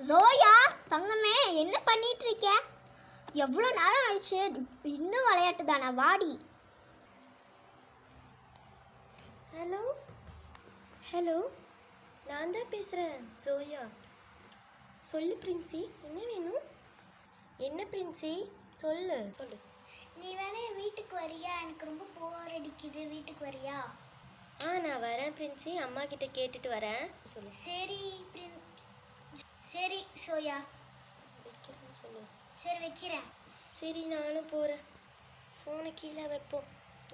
ஜோயா தங்கமே என்ன பண்ணிட்டு இருக்க? எவ்வளோ நேரம் ஆயிடுச்சு, இன்னும் விளையாட்டு தானே, வாடி. ஹலோ ஹலோ, நான் தான் பேசுகிறேன் ஜோயா. சொல்லு பிரின்சி, என்ன வேணும்? என்ன பிரின்சி, சொல்லு சொல்லு. நீ வேணா வீட்டுக்கு வரியா? எனக்கு ரொம்ப போர் அடிக்குது, வீட்டுக்கு வரியா? நான் வரேன் பிரின்சி, அம்மா கிட்ட கேட்டுட்டு வரேன். சொல்லு. சரி சோயா, வைக்கிறேன்னு சொல்லு. சரி வைக்கிறேன். சரி நானும் போகிறேன். ஃபோனை கீழே வைப்போம்,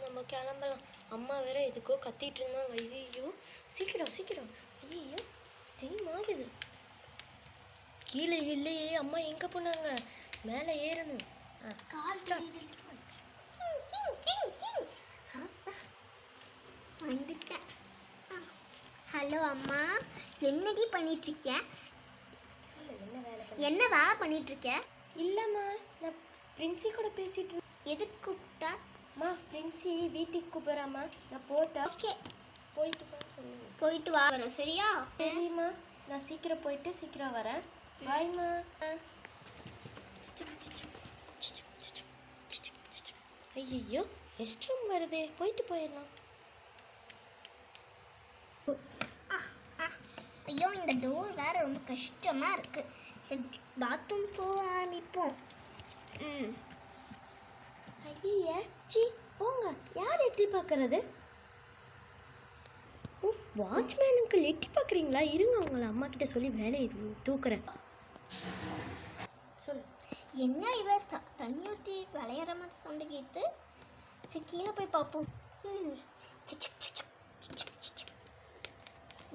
நம்ம கிளம்பலாம். அம்மா வேற எதுக்கோ கத்திட்டு இருந்தாங்க. ஐயோ சீக்கிரம் சீக்கிரம். ஐயோ டைம் ஆகுது. கீழே இல்லையே, அம்மா எங்கே போனாங்க? மேலே ஏறணும். வந்துட்டேன். ஹலோ அம்மா, என்னடி பண்ணிட்டு இருக்க? சொல்லு, என்ன வேலை? என்ன வேலை பண்ணிட்டு இருக்க? இல்லைம்மா, நான் பிரின்சி கூட பேசிட்டு. எதுக்கு கூப்பிட்டா? அம்மா பிரின்சி வீட்டுக்கு கூப்பிட்றாம்மா, நான் போட்டா. ஓகே, போயிட்டு போன்னு சொல்லுங்க. போயிட்டு வா, வரோம் சரியா? சரிம்மா, நான் சீக்கிரம் போயிட்டு சீக்கிரம் வரேன். பாய்மா. ஐயோ ரெஸ்ட் ரூம் வருதே, போயிட்டு போயிடலாம். ஐயோ இந்த டோர் வேற ரொம்ப கஷ்டமா இருக்கு. சரி பாத்ரூம் போக ஆரம்பிப்போம். ஐயா சி போங்க, யார் எட்டி பார்க்கறது? ஓ வாட்ச்மேனுக்கு எட்டி பார்க்குறீங்களா? இருங்க, உங்களை அம்மா கிட்ட சொல்லி வேலையை தூக்குறேன். சொல்லு. என்ன இவ தண்ணி ஊற்றி விளையாடுற மாதிரி சவுண்டு கேட்டு. சரி கீழே போய் பார்ப்போம்.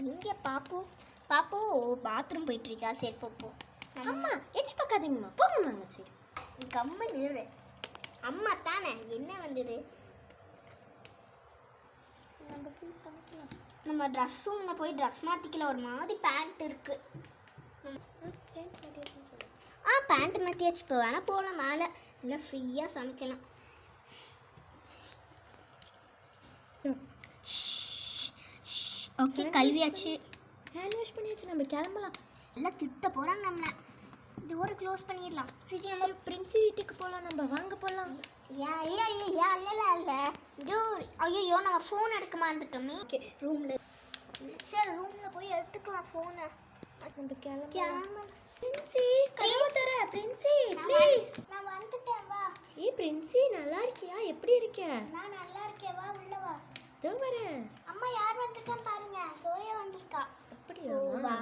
இங்கே பாப்பு பாப்பு பாத்ரூம் போயிட்டு இருக்கா. சரி போப்போம். அம்மா எட்டி பார்க்காதீங்கம்மா, போங்கம்மாங்க. சரி கம்ம நிறு. அம்மா தானே, என்ன வந்தது? நம்ம போய் சமைக்கலாம். நம்ம ட்ரெஸ் ரூமில் போய் ட்ரெஸ் மாற்றிக்கலாம். ஒரு மாதிரி பேண்ட் இருக்கு. பேண்ட் மாற்றியாச்சு. இப்போ வேணால் போகலாம் மேலே, இல்லை ஃப்ரீயாக சமைக்கலாம். ஓகே கல்வியாச்சு, ஹேண்ட் வாஷ் பண்ணியாச்சு, நம்ம கிளம்பலாம். எல்லாம் திட்ட போகிறாங்க நம்மளை. டோரை க்ளோஸ் பண்ணிடலாம். சரி நம்ம பிரின்சி வீட்டுக்கு போகலாம். நம்ம வாங்க போகலாம். ஏன் இல்லை இல்லை இல்லை இல்லை டோர். ஐயோ நம்ம ஃபோன் எடுக்க மறந்துட்டோமே. ஓகே ரூமில். சரி ரூமில் போய் எடுத்துக்கலாம் ஃபோனை. நம்ம கிளம்பலாம். பிரின்சி கதவு தர. பிரின்சி ப்ளீஸ். நான் வந்துட்டேன், வா. பிரின்சி நல்லா இருக்கியா? எப்படி இருக்க? நான் நல்லா இருக்கேன், வா உள்ள வா. இதோ வரேன். அம்மா யார் வந்திருக்கான்னு பாருங்க. சோயா வந்திருக்கா. அப்படியா? வா